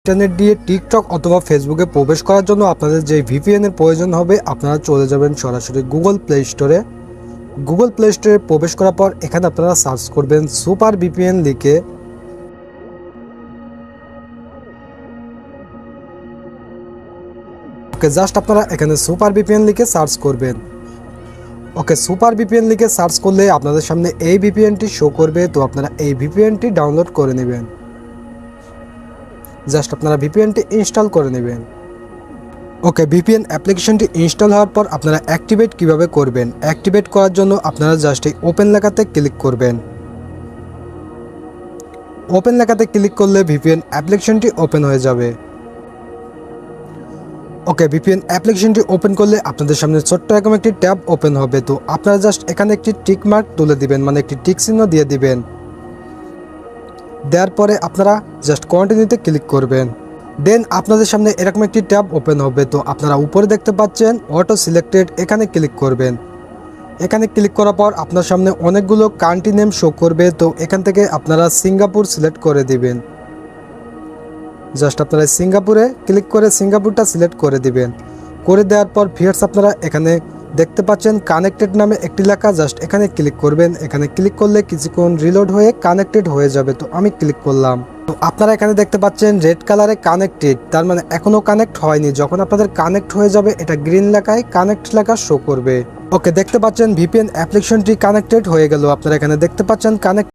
Internet দিয়ে TikTok অথবা ফেসবুকে প্রবেশ করার জন্য আপনাদের যে ভিপিএন এর প্রয়োজন হবে, আপনারা চলে যাবেন সরাসরি গুগল প্লে স্টোরে। গুগল প্লে স্টোরে প্রবেশ করার পর এখানে আপনারা সার্চ করবেন সুপার ভিপিএন লিখে। ওকে, জাস্ট আপনারা এখানে সুপার ভিপিএন লিখে সার্চ করবেন। ওকে, সুপার ভিপিএন লিখে সার্চ করলে আপনাদের সামনে এই ভিপিএনটি শো করবে। তো আপনারা এই ভিপিএনটি ডাউনলোড করে নেবেন। জাস্ট আপনারা ভিপিএনটি ইনস্টল করে নেবেন। ওকে, ভিপিএন অ্যাপ্লিকেশনটি ইনস্টল হওয়ার পর আপনারা অ্যাক্টিভেট কিভাবে করবেন, অ্যাক্টিভেট করার জন্য আপনারা জাস্ট এই ওপেন লেখাতে ক্লিক করবেন। ওপেন লেখাতে ক্লিক করলে ভিপিএন অ্যাপ্লিকেশনটি ওপেন হয়ে যাবে। ওকে, ভিপিএন অ্যাপ্লিকেশনটি ওপেন করলে আপনাদের সামনে ছোট্ট এরকম একটি ট্যাব ওপেন হবে। তো আপনারা জাস্ট এখানে একটি টিক মার্ক তুলে দিবেন, মানে একটি টিক চিহ্ন দিয়ে দিবেন। দেওয়ার পরে আপনারা জাস্ট কন্টিনিউতে ক্লিক করবেন। দেন আপনাদের সামনে এরকম একটি ট্যাব ওপেন হবে। তো আপনারা উপরে দেখতে পাচ্ছেন অটো সিলেক্টেড, এখানে ক্লিক করবেন। এখানে ক্লিক করার পর আপনার সামনে অনেকগুলো কান্ট্রি নেম শো করবে। তো এখান থেকে আপনারা সিঙ্গাপুর সিলেক্ট করে দিবেন। জাস্ট আপনারা সিঙ্গাপুরে ক্লিক করে সিঙ্গাপুরটা সিলেক্ট করে দিবেন। করে দেওয়ার পর ভিউয়ার্স আপনারা এখানে দেখতে পাচ্ছেন কানেক্টেড নামে একটি লেখা, জাস্ট এখানে ক্লিক করবেন। এখানে ক্লিক করলে কিছুক্ষণ রিলোড হয়ে কানেক্টেড হয়ে যাবে। তো আমি ক্লিক করলাম। তো আপনারা এখানে দেখতে পাচ্ছেন রেড কালারে কানেক্টেড, তার মানে এখনও কানেক্ট হয়নি। যখন আপনাদের কানেক্ট হয়ে যাবে এটা গ্রিন লেখায় কানেক্ট লেখা শো করবে। ওকে, দেখতে পাচ্ছেন ভিপিএন অ্যাপ্লিকেশনটি কানেক্টেড হয়ে গেল। আপনারা এখানে দেখতে পাচ্ছেন কানেক্ট